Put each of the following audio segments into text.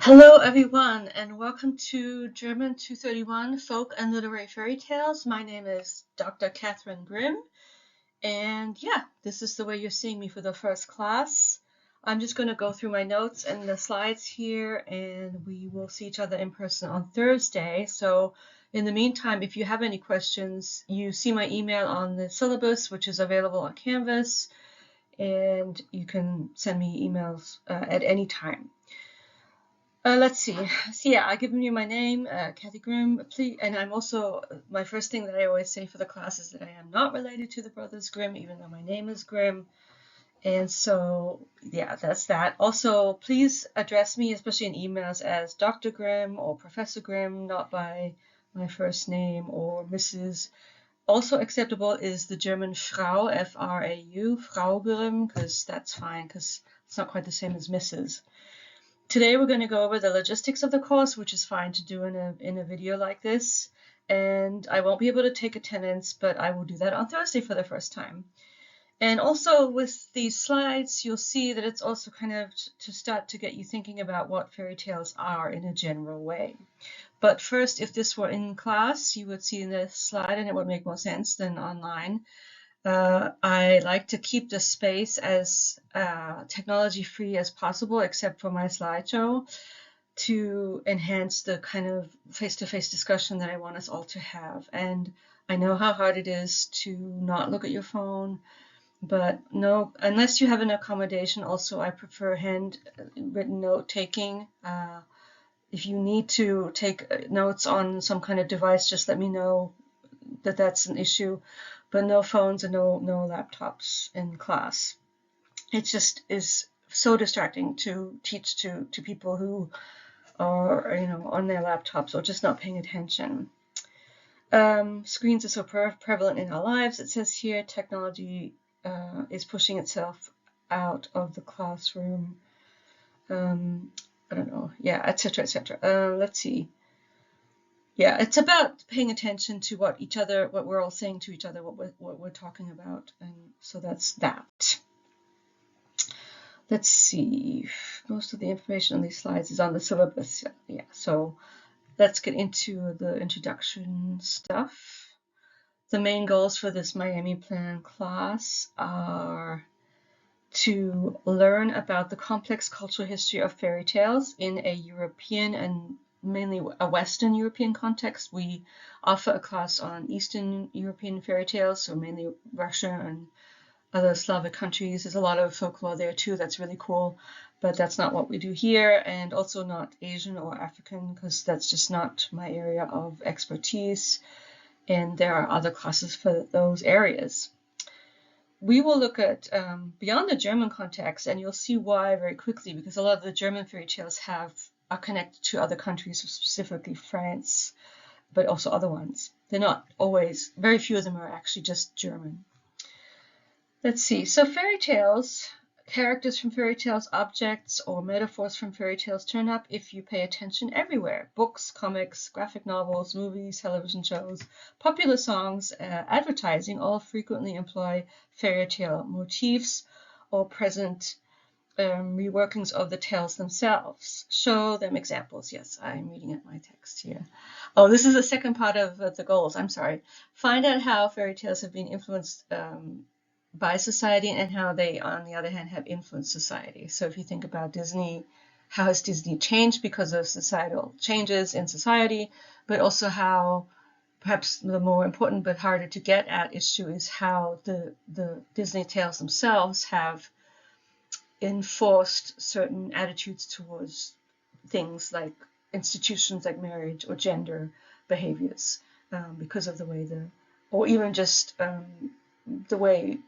Hello everyone and welcome to German 231 Folk and Literary Fairy Tales. My name is Dr. Catherine Grimm and this is the way you're seeing me for the first class. I'm just going to go through my notes and the slides here and we will see each other in person on Thursday. So in the meantime, if you have any questions, you see my email on the syllabus, which is available on Canvas, and you can send me emails at any time. Let's see. So I've given you my name, Kathy Grimm, please, and I'm also, my first thing that I always say for the class is that I am not related to the brothers Grimm, even though my name is Grimm. And so, that's that. Also, please address me, especially in emails, as Dr. Grimm or Professor Grimm, not by my first name or Mrs. Also acceptable is the German Frau, F-R-A-U, Frau Grimm, because that's fine, because it's not quite the same as Mrs. Today we're going to go over the logistics of the course, which is fine to do in a video like this. And I won't be able to take attendance, but I will do that on Thursday for the first time. And also with these slides, you'll see that it's also kind of to start to get you thinking about what fairy tales are in a general way. But first, if this were in class, you would see this slide and it would make more sense than online. I like to keep the space as technology-free as possible, except for my slideshow, to enhance the kind of face-to-face discussion that I want us all to have. And I know how hard it is to not look at your phone, but no, unless you have an accommodation, also I prefer handwritten note-taking. If you need to take notes on some kind of device, just let me know that that's an issue. But no phones and no laptops in class. It just is so distracting to teach to people who are on their laptops or just not paying attention. Screens are so prevalent in our lives. It says here technology is pushing itself out of the classroom. I don't know. Etc. etc. Let's see. It's about paying attention to what we're all saying to each other, what we're talking about, and so that's that. Let's see. Most of the information on these slides is on the syllabus. So let's get into the introduction stuff. The main goals for this Miami Plan class are to learn about the complex cultural history of fairy tales in a European and mainly a Western European context. We offer a class on Eastern European fairy tales, so mainly Russia and other Slavic countries. There's a lot of folklore there too. That's really cool, but that's not what we do here, and also not Asian or African, because that's just not my area of expertise, and there are other classes for those areas. We will look at beyond the German context, and you'll see why very quickly, because a lot of the German fairy tales are connected to other countries, specifically France, but also other ones. They're not always, very few of them are actually just German. Let's see, so fairy tales, characters from fairy tales, objects or metaphors from fairy tales turn up if you pay attention everywhere. Books, comics, graphic novels, movies, television shows, popular songs, advertising all frequently employ fairy tale motifs or present reworkings of the tales themselves. Show them examples. Yes, I'm reading at my text here. Oh, this is the second part of the goals. I'm sorry. Find out how fairy tales have been influenced by society and how they, on the other hand, have influenced society. So if you think about Disney, how has Disney changed because of societal changes in society, but also how perhaps the more important but harder to get at issue is how the Disney tales themselves have enforced certain attitudes towards things like institutions like marriage or gender behaviors because of the way or even just the way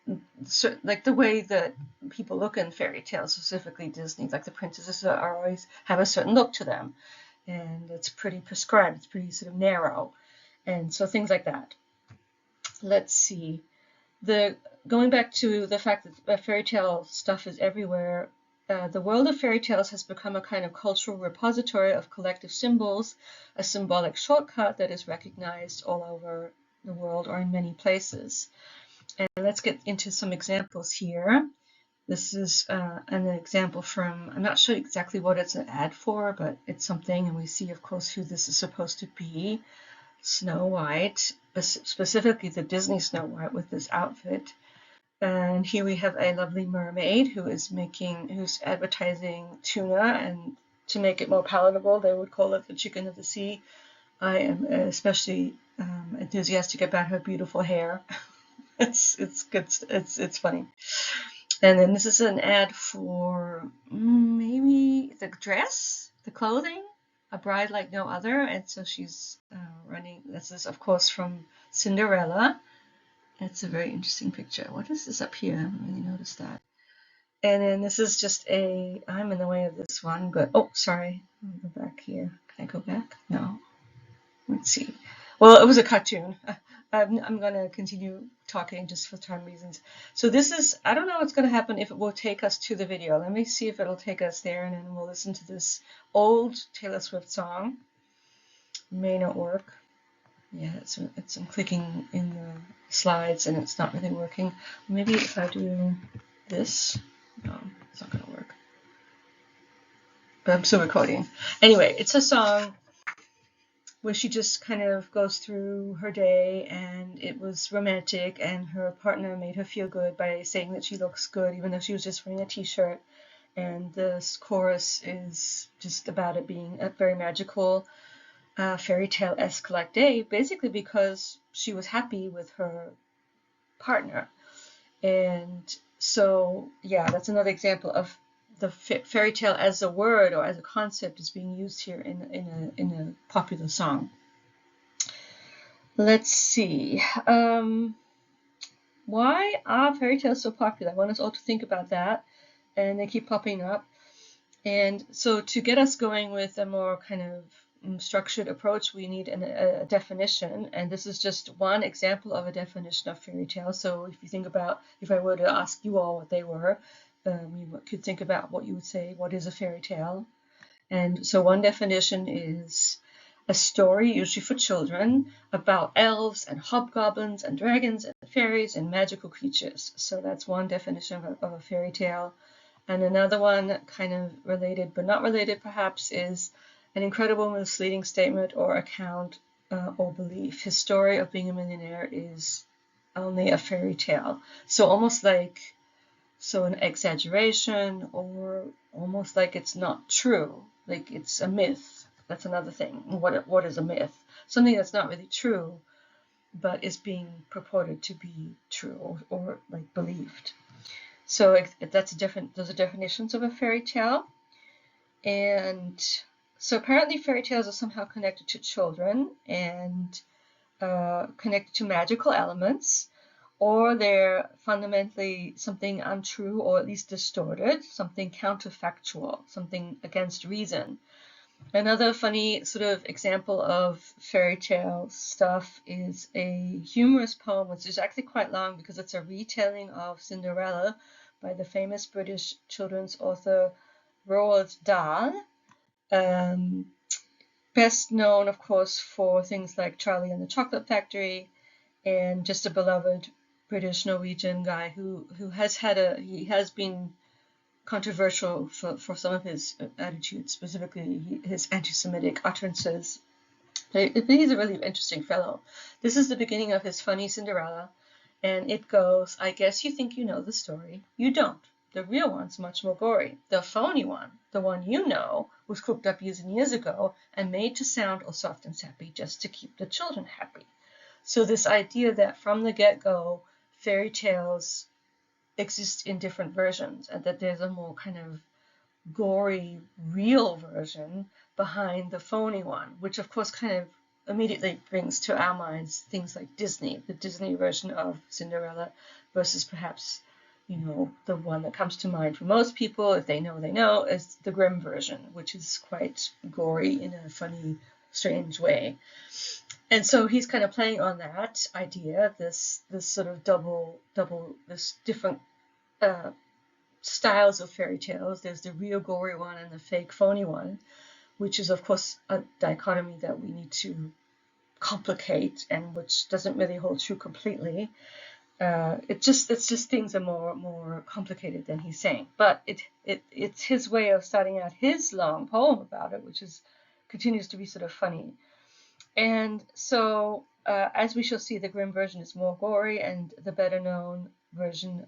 that people look in fairy tales, specifically Disney, like the princesses always have a certain look to them, and it's pretty prescribed, it's pretty sort of narrow, and so things like that. Let's see. Going back to the fact that fairy tale stuff is everywhere, the world of fairy tales has become a kind of cultural repository of collective symbols, a symbolic shortcut that is recognized all over the world or in many places. And let's get into some examples here. This is an example from, I'm not sure exactly what it's an ad for, but it's something, and we see, of course, who this is supposed to be. Snow White, specifically the Disney Snow White with this outfit. And here we have a lovely mermaid who's advertising tuna, and to make it more palatable, they would call it the chicken of the sea. I am especially enthusiastic about her beautiful hair. It's good. It's funny. And then this is an ad for maybe the dress, the clothing, A Bride Like No Other. And so she's running. This is, of course, from Cinderella. It's a very interesting picture. What is this up here? I haven't really noticed that. And then this is just I'm in the way of this one, but, oh, sorry. I'll go back here. Can I go back? No. Let's see. Well, it was a cartoon. I'm going to continue talking just for time reasons. So this is, I don't know what's going to happen if it will take us to the video. Let me see if it'll take us there, and then we'll listen to this old Taylor Swift song. May not work. Yeah, I'm clicking in the slides and it's not really working. Maybe if I do this, no, it's not going to work. But I'm still recording. Anyway, it's a song where she just kind of goes through her day, and it was romantic, and her partner made her feel good by saying that she looks good even though she was just wearing a t-shirt. And this chorus is just about it being a very magical fairy tale-esque like day, basically because she was happy with her partner. And so, yeah, that's another example of the fairy tale as a word or as a concept is being used here in a popular song. Let's see. Why are fairy tales so popular? I want us all to think about that, and they keep popping up. And so to get us going with a more kind of structured approach, we need a definition, and this is just one example of a definition of fairy tale. So if you think about, if I were to ask you all what they were, you could think about what you would say, what is a fairy tale? And so one definition is a story, usually for children, about elves and hobgoblins and dragons and fairies and magical creatures. So that's one definition of a fairy tale. And another one, kind of related but not related perhaps, is an incredible misleading statement or account or belief. His story of being a millionaire is only a fairy tale. So almost like, an exaggeration, or almost like it's not true, like it's a myth. That's another thing. What is a myth? Something that's not really true, but is being purported to be true or like believed. So those are definitions of a fairy tale. And so apparently fairy tales are somehow connected to children and connected to magical elements, or they're fundamentally something untrue or at least distorted, something counterfactual, something against reason. Another funny sort of example of fairy tale stuff is a humorous poem, which is actually quite long because it's a retelling of Cinderella by the famous British children's author Roald Dahl. Best known, of course, for things like Charlie and the Chocolate Factory, and just a beloved British Norwegian guy who has been controversial for some of his attitudes, specifically his anti-Semitic utterances. But he's a really interesting fellow. This is the beginning of his funny Cinderella, and it goes, I guess you think you know the story. You don't. The real one's much more gory. The phony one, the one you know, was cooked up years and years ago and made to sound all soft and sappy just to keep the children happy. So this idea that from the get-go, fairy tales exist in different versions, and that there's a more kind of gory, real version behind the phony one, which of course kind of immediately brings to our minds things like Disney, the Disney version of Cinderella versus perhaps, the one that comes to mind for most people, if they know, is the Grimm version, which is quite gory in a funny, strange way. And so he's kind of playing on that idea, this sort of this different styles of fairy tales. There's the real gory one and the fake phony one, which is of course a dichotomy that we need to complicate and which doesn't really hold true completely. it's just things are more complicated than he's saying. But it's his way of starting out his long poem about it, which continues to be sort of funny. And so, as we shall see, the Grimm version is more gory, and the better known version,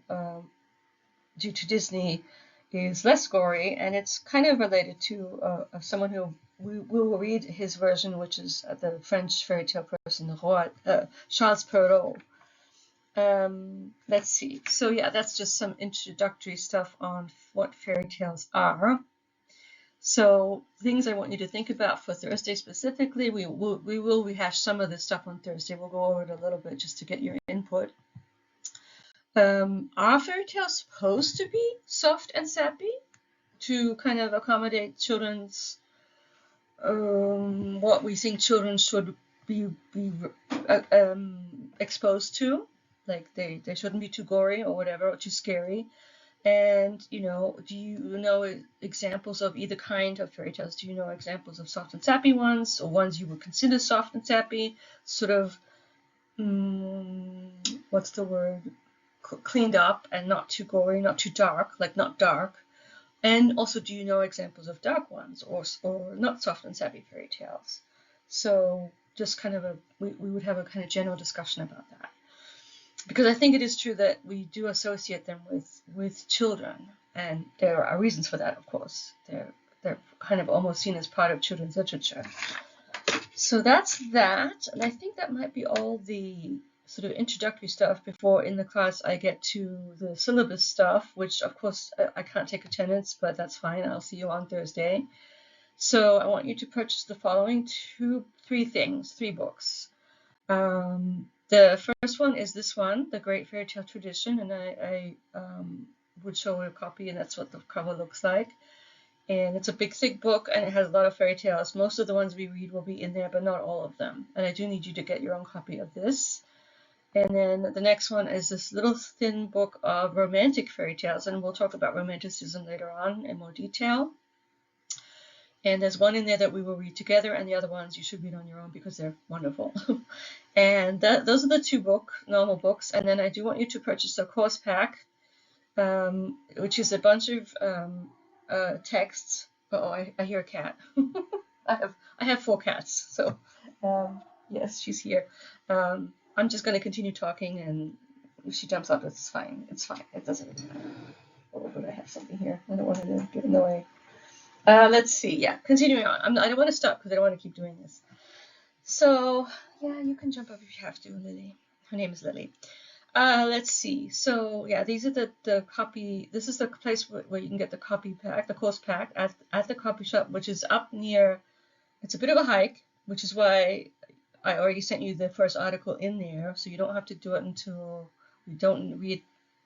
due to Disney, is less gory, and it's kind of related to someone who we will read his version, which is the French fairy tale person, Charles Perrault. Let's see. So yeah, that's just some introductory stuff on what fairy tales are. So things I want you to think about for Thursday specifically. We will rehash some of this stuff on Thursday. We'll go over it a little bit just to get your input. Are fairy tales supposed to be soft and sappy to kind of accommodate children's what we think children should be exposed to? Like they shouldn't be too gory or whatever, or too scary. And, do you know examples of either kind of fairy tales? Do you know examples of soft and sappy ones, or ones you would consider soft and sappy, sort of, what's the word, cleaned up and not too gory, not too dark, like not dark? And also, do you know examples of dark ones or not soft and sappy fairy tales? So just kind of we would have a kind of general discussion about that. Because I think it is true that we do associate them with children, and there are reasons for that, of course. They're kind of almost seen as part of children's literature. So that's that, and I think that might be all the sort of introductory stuff before in the class I get to the syllabus stuff, which of course I can't take attendance, but that's fine. I'll see you on Thursday. So I want you to purchase the following three books. The first one is this one, The Great Fairy Tale Tradition, and I would show a copy, and that's what the cover looks like. And it's a big, thick book, and it has a lot of fairy tales. Most of the ones we read will be in there, but not all of them. And I do need you to get your own copy of this. And then the next one is this little thin book of romantic fairy tales, and we'll talk about romanticism later on in more detail. And there's one in there that we will read together, and the other ones you should read on your own because they're wonderful. And those are the two normal books. And then I do want you to purchase a course pack, which is a bunch of texts. I hear a cat. I have 4 cats, so yes, she's here. I'm just going to continue talking, and if she jumps up, it's fine. It's fine. It doesn't. Oh, but I have something here. I don't want her to get in the way. Let's see. Yeah, continuing on. I don't want to stop because I don't want to keep doing this. So, yeah, you can jump up if you have to, Lily. Her name is Lily. Let's see. So, yeah, these are the copy. This is the place where you can get the copy pack, the course pack, at the copy shop, which is up near. It's a bit of a hike, which is why I already sent you the first article in there, so you don't have to do it until we don't read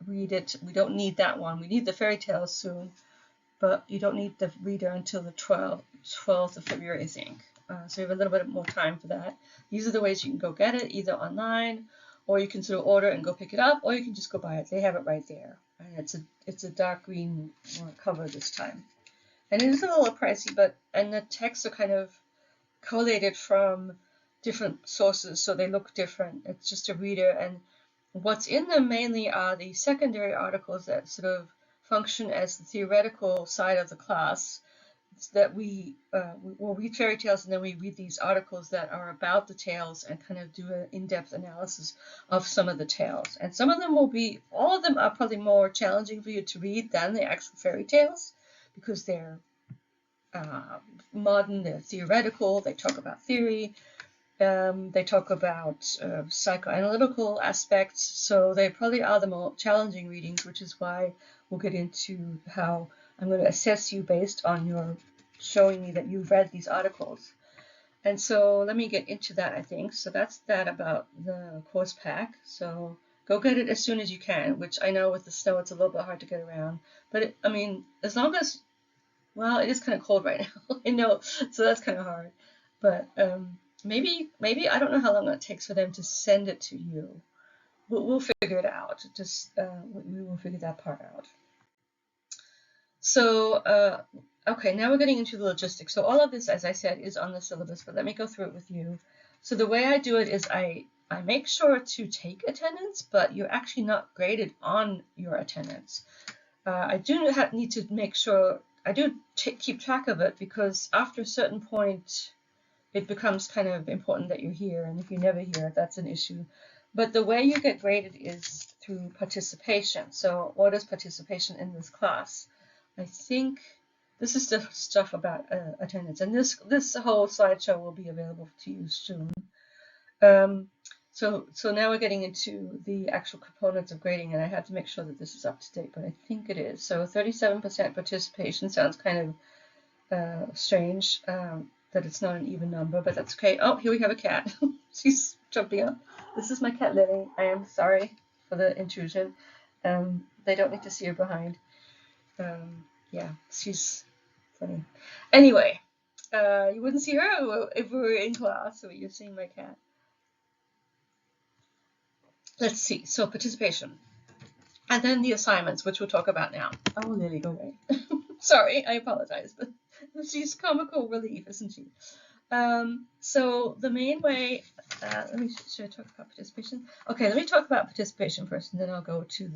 it. We don't need that one. We need the fairy tales soon. But you don't need the reader until the 12th of February, I think. So you have a little bit more time for that. These are the ways you can go get it, either online, or you can sort of order and go pick it up, or you can just go buy it. They have it right there. And it's a dark green cover this time. And it is a little pricey, and the texts are kind of collated from different sources, so they look different. It's just a reader, and what's in them mainly are the secondary articles that sort of function as the theoretical side of the class, that we will read fairy tales, and then we read these articles that are about the tales and kind of do an in-depth analysis of some of the tales. And some of them all of them are probably more challenging for you to read than the actual fairy tales, because they're modern, they're theoretical, they talk about theory, they talk about psychoanalytical aspects, so they probably are the more challenging readings, which is why we'll get into how I'm going to assess you based on your showing me that you've read these articles. And so let me get into that, I think. So that's that about the course pack. So go get it as soon as you can, which I know with the snow it's a little bit hard to get around. But as long as, well, it is kind of cold right now. I know, so that's kind of hard. But maybe I don't know how long it takes for them to send it to you. We'll figure it out. We will figure that part out. So, okay, now we're getting into the logistics. So all of this, as I said, is on the syllabus, but let me go through it with you. So the way I do it is I I make sure to take attendance, but you're actually not graded on your attendance. I do need to make sure, I do keep track of it, because after a certain point, it becomes kind of important that you're here, and if you're never here, that's an issue. But the way you get graded is through participation. So what is participation in this class? I think this is the stuff about attendance, and this whole slideshow will be available to you soon. So now we're getting into the actual components of grading, and I have to make sure that this is up to date, but I think it is. So 37% participation sounds kind of strange, that it's not an even number, but that's okay. Oh, here we have a cat. She's jumping up. This is my cat Lily. I am sorry for the intrusion. They don't need to see her behind. Yeah, she's funny. Anyway, you wouldn't see her if we were in class, so you're seeing my cat. Let's see. So participation. And then the assignments, which we'll talk about now. Oh, Lily, go away. Sorry, I apologize, but she's comical relief, isn't she? So the main way, should I talk about participation? Okay, let me talk about participation first, and then I'll go to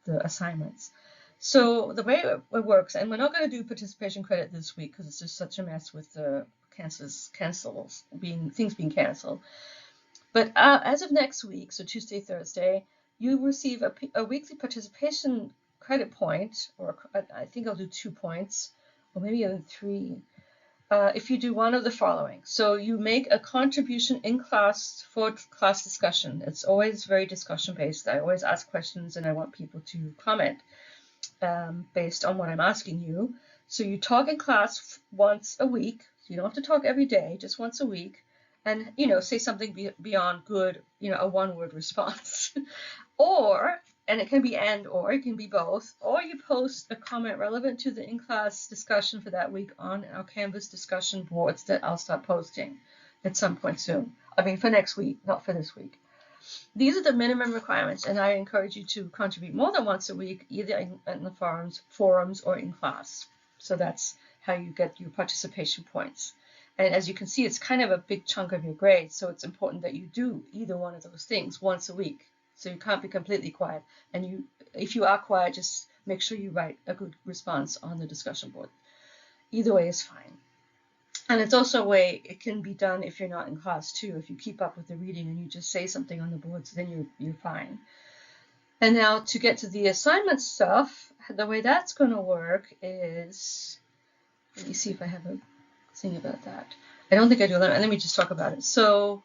the assignments. So the way it works, and we're not going to do participation credit this week because it's just such a mess with the things being canceled. But as of next week, so Tuesday, Thursday, you receive a weekly participation credit point, or I think I'll do 2 points, or maybe even 3, if you do one of the following. So you make a contribution in class for class discussion. It's always very discussion based. I always ask questions and I want people to comment based on what I'm asking you. So you talk in class once a week. So you don't have to talk every day, just once a week. And, say something beyond good, a one-word response. And it can be or it can be both, or you post a comment relevant to the in-class discussion for that week on our Canvas discussion boards that I'll start posting at some point soon. I mean, for next week, not for this week. These are the minimum requirements, and I encourage you to contribute more than once a week, either in the forums or in class. So that's how you get your participation points. And as you can see, it's kind of a big chunk of your grade, so it's important that you do either one of those things once a week. So you can't be completely quiet. And if you are quiet, just make sure you write a good response on the discussion board. Either way is fine. And it's also a way it can be done if you're not in class too. If you keep up with the reading and you just say something on the boards, then you're fine. And now to get to the assignment stuff, the way that's going to work is, let me see if I have a thing about that. I don't think I do. Let me just talk about it. So,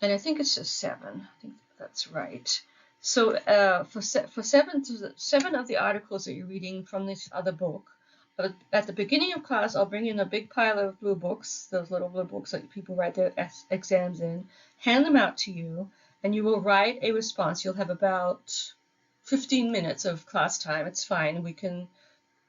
and I think it's just 7. I think that's right. So for 7 of the articles that you're reading from this other book, at the beginning of class, I'll bring in a big pile of blue books, those little blue books that people write their exams in, hand them out to you, and you will write a response. You'll have about 15 minutes of class time. It's fine. We can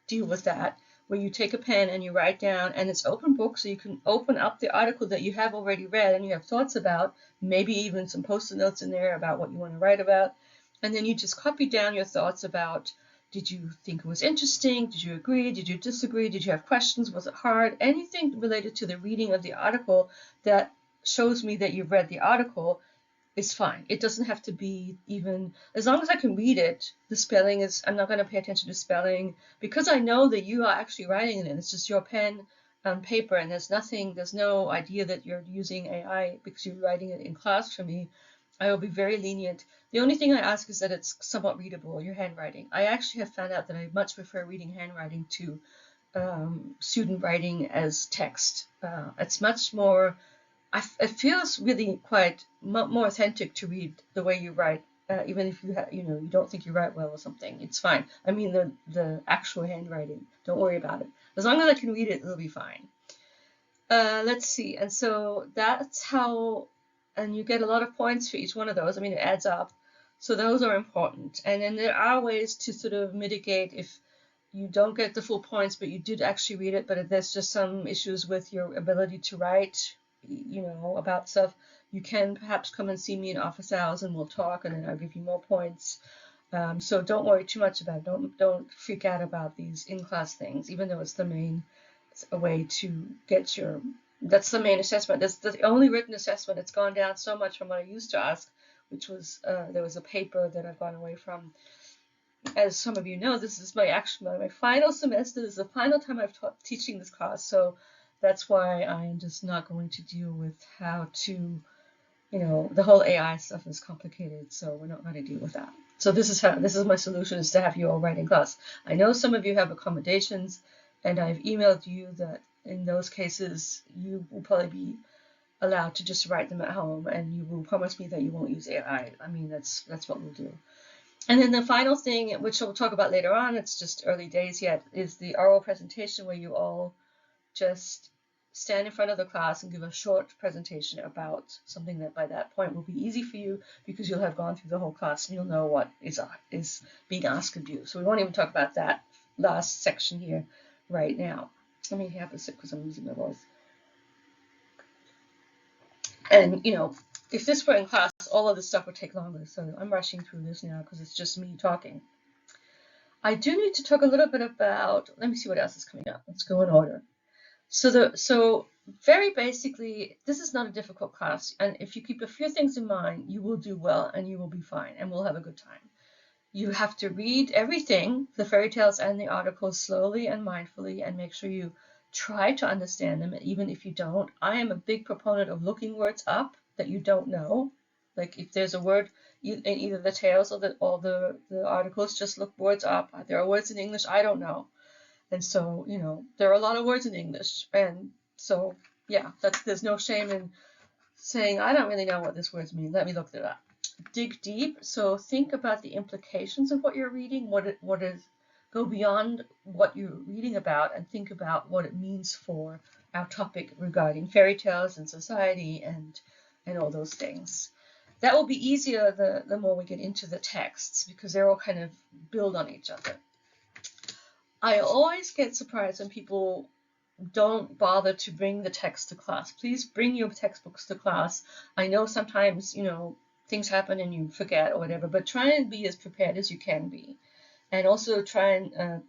deal with that, where you take a pen and you write down, and it's open book, so you can open up the article that you have already read and you have thoughts about, maybe even some post-it notes in there about what you want to write about, and then you just copy down your thoughts about, did you think it was interesting? Did you agree? Did you disagree? Did you have questions? Was it hard? Anything related to the reading of the article that shows me that you've read the article is fine. It doesn't have to be even, as long as I can read it, the spelling is, I'm not going to pay attention to spelling, because I know that you are actually writing it, and it's just your pen on paper, and there's no idea that you're using AI because you're writing it in class for me. I will be very lenient. The only thing I ask is that it's somewhat readable, your handwriting. I actually have found out that I much prefer reading handwriting to student writing as text. It's much more, it feels really quite more authentic to read the way you write, even if you don't think you write well or something. It's fine. I mean the actual handwriting. Don't worry about it. As long as I can read it, it'll be fine. Let's see. And so that's how, and you get a lot of points for each one of those. I mean, it adds up. So those are important. And then there are ways to sort of mitigate if you don't get the full points, but you did actually read it, but if there's just some issues with your ability to write, about stuff, you can perhaps come and see me in office hours and we'll talk, and then I'll give you more points. So don't worry too much about it. Don't freak out about these in-class things, even though it's a way to get your That's the main assessment. That's the only written assessment. It's gone down so much from what I used to ask, which was there was a paper that I've gone away from. As some of you know, this is my final semester. This is the final time I've taught teaching this class, so that's why I'm just not going to deal with how to, the whole AI stuff is complicated, so we're not going to deal with that. So this is my solution, is to have you all write in class. I know some of you have accommodations, and I've emailed you that in those cases you will probably be allowed to just write them at home, and you will promise me that you won't use AI. I mean, that's what we'll do. And then the final thing, which we'll talk about later on, it's just early days yet, is the oral presentation, where you all just stand in front of the class and give a short presentation about something that by that point will be easy for you, because you'll have gone through the whole class and you'll know what is being asked of you. So we won't even talk about that last section here right now. Let me have a sip because I'm losing my voice. And if this were in class, all of this stuff would take longer. So I'm rushing through this now because it's just me talking. I do need to talk a little bit about, let me see what else is coming up. Let's go in order. So very basically, this is not a difficult class, and if you keep a few things in mind, you will do well and you will be fine and we'll have a good time. You have to read everything, the fairy tales and the articles, slowly and mindfully, and make sure you try to understand them, even if you don't. I am a big proponent of looking words up that you don't know. Like if there's a word in either the tales or the articles, just look words up. There are words in English I don't know. And so, there are a lot of words in English. And so, yeah, there's no shame in saying, I don't really know what this word means. Let me look it up. Dig deep. So think about the implications of what you're reading. Go beyond what you're reading about and think about what it means for our topic regarding fairy tales and society and all those things. That will be easier the more we get into the texts, because they're all kind of build on each other. I always get surprised when people don't bother to bring the text to class. Please bring your textbooks to class. I know sometimes, things happen and you forget or whatever, but try and be as prepared as you can be. And also try and,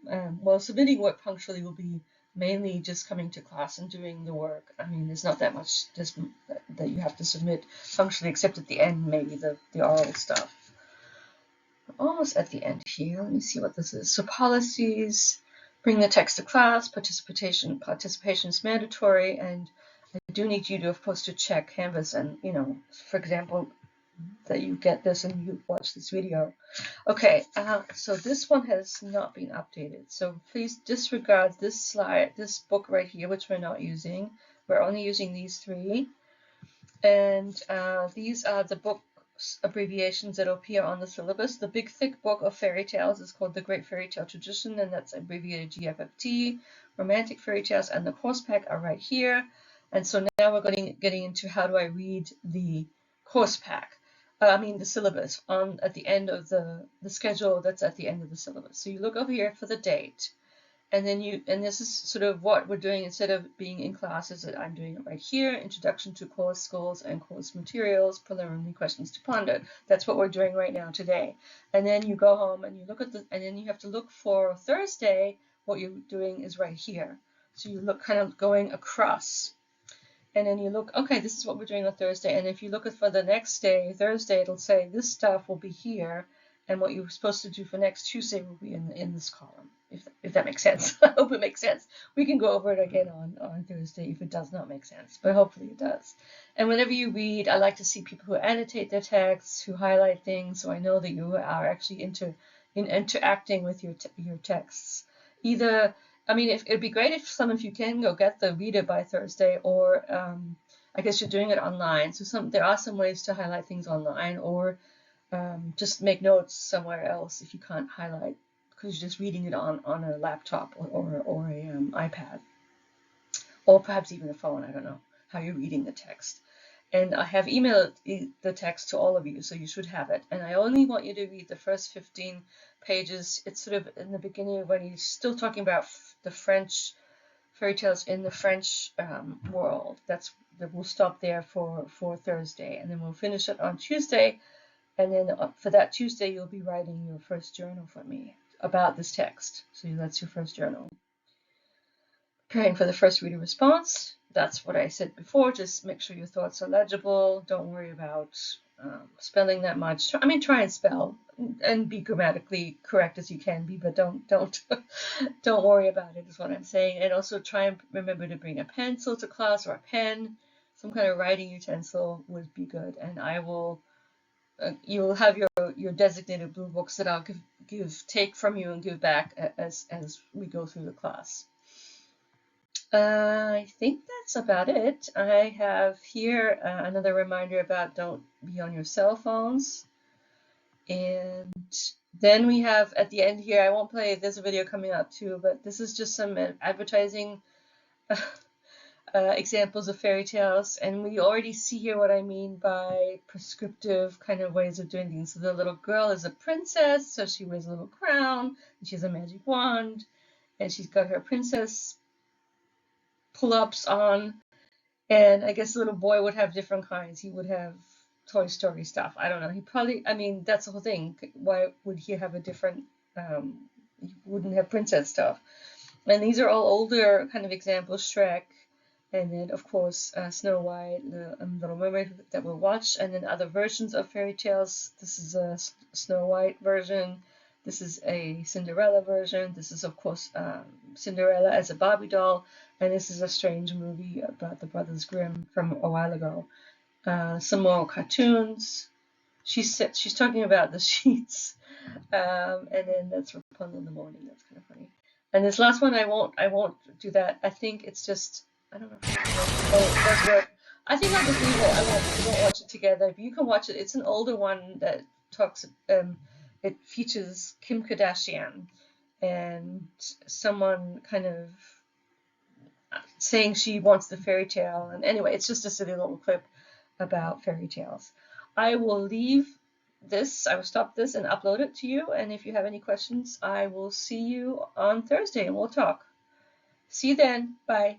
submitting work punctually will be mainly just coming to class and doing the work. I mean, there's not that much that you have to submit punctually, except at the end, maybe the oral stuff. We're almost at the end here. Let me see what this is. So policies, bring the text to class, participation is mandatory, and I do need you to, of course, to check Canvas and, for example, that you get this and you watch this video. Okay, so this one has not been updated. So please disregard this book right here, which we're not using. We're only using these three. And these are the book abbreviations that appear on the syllabus. The big thick book of fairy tales is called The Great Fairy Tale Tradition, and that's abbreviated GFFT. Romantic fairy tales and the course pack are right here. And so now we're getting into how do I read the course pack. The syllabus at the end of the schedule that's at the end of the syllabus. So you look over here for the date. And then this is sort of what we're doing instead of being in classes. That I'm doing it right here. Introduction to course goals and course materials, preliminary questions to ponder. That's what we're doing right now today. And then you go home and you look at and then you have to look for Thursday. What you're doing is right here. So you look kind of going across. And then you look, okay, this is what we're doing on Thursday. And if you look for the next day, Thursday, it'll say this stuff will be here. And what you're supposed to do for next Tuesday will be in this column, if that makes sense. I hope it makes sense. We can go over it again on Thursday if it does not make sense, but hopefully it does. And whenever you read, I like to see people who annotate their texts, who highlight things, so I know that you are actually interacting with your texts. It'd be great if some of you can go get the reader by Thursday, or I guess you're doing it online. So there are some ways to highlight things online, or just make notes somewhere else if you can't highlight, because you're just reading it on a laptop or an iPad, or perhaps even a phone. I don't know how you're reading the text. And I have emailed the text to all of you, so you should have it. And I only want you to read the first 15 pages. It's sort of in the beginning when he's still talking about the French fairy tales in the French world. We'll stop there for Thursday, and then we'll finish it on Tuesday. And then for that Tuesday, you'll be writing your first journal for me about this text. So that's your first journal. Preparing for the first reader response. that's what I said before. Just make sure your thoughts are legible. Don't worry about spelling that much. I mean, try and spell and be grammatically correct as you can be, but don't don't worry about it, is what I'm saying. And also try and remember to bring a pencil to class, or a pen, some kind of writing utensil would be good. And I will you'll have your designated blue books that I'll take from you and give back as we go through the class. I think that's about it. I have here another reminder about don't be on your cell phones. And then we have at the end here, I won't play, there's a video coming up too, but this is just some advertising examples of fairy tales. And we already see here what I mean by prescriptive kind of ways of doing things. So the little girl is a princess, so she wears a little crown, and she has a magic wand, and she's got her princess pull-ups on, and I guess the little boy would have different kinds. He would have Toy Story stuff. I don't know. He probably, I mean, that's the whole thing. Why would he have a different, he wouldn't have princess stuff. And these are all older kind of examples, Shrek, and then of course Snow White, the Little Mermaid that we'll watch, and then other versions of fairy tales. This is a Snow White version. This is a Cinderella version. This is, of course, Cinderella as a Barbie doll. And this is a strange movie about the Brothers Grimm from a while ago. Some more cartoons. She's talking about the sheets. And then that's Rapunzel in the morning. That's kind of funny. And this last one, I won't do that. I think it's just, I don't know. Oh, it does work. I think I'll just leave it. We won't watch it together. But you can watch it. It's an older one that talks, it features Kim Kardashian and someone kind of saying she wants the fairy tale. And anyway, it's just a silly little clip about fairy tales. I will leave this, I will stop this and upload it to you. And if you have any questions, I will see you on Thursday and we'll talk. See you then. Bye.